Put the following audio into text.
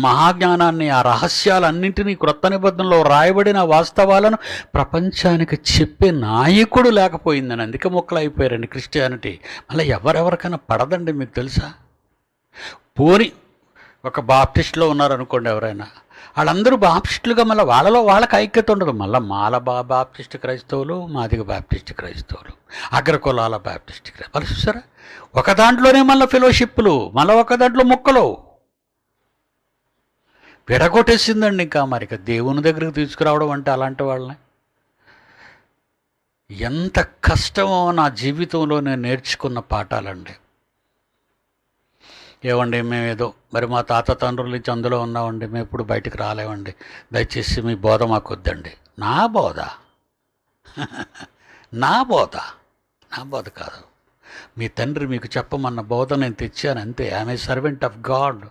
మహాజ్ఞానాన్ని, ఆ రహస్యాలన్నింటినీ క్రొత్త నిబంధనలో రాయబడిన వాస్తవాలను ప్రపంచానికి చెప్పే నాయకుడు లేకపోయిందని అందుకే మొక్కలైపోయారండి క్రిస్టియానిటీ. మళ్ళీ ఎవరెవరికైనా పడదండి, మీకు తెలుసా? పోని ఒక బాప్టిస్ట్లో ఉన్నారనుకోండి ఎవరైనా, వాళ్ళందరూ బాప్టిస్టులుగా మళ్ళీ వాళ్ళలో వాళ్ళకి ఐక్యత ఉండదు. మళ్ళీ మాల బాప్టిస్ట్ క్రైస్తవులు, మాదిగ బాప్టిస్ట్ క్రైస్తవులు, అగ్రకులాల బాప్టిస్ట్ వాళ్ళు చూసారా, ఒక దాంట్లోనే మళ్ళీ ఫెలోషిప్లు, మళ్ళీ ఒక దాంట్లో మొక్కలు విడగొట్టేసిందండి. ఇంకా మరి దేవుని దగ్గరికి తీసుకురావడం అంటే అలాంటి వాళ్ళని ఎంత కష్టమో నా జీవితంలో నేను నేర్చుకున్న పాఠాలండి. ఏమండి మేమేదో మరి మా తాత తండ్రుల నుంచి అందులో ఉన్నామండి, మేము ఇప్పుడు బయటికి రాలేమండి, దయచేసి మీ బోధ మాకు వద్దండి. నా బోధ నా బోధ నా బోధ కాదు, మీ తండ్రి మీకు చెప్పమన్న బోధ నేను తెచ్చాను అంతే. I'm a servant of God.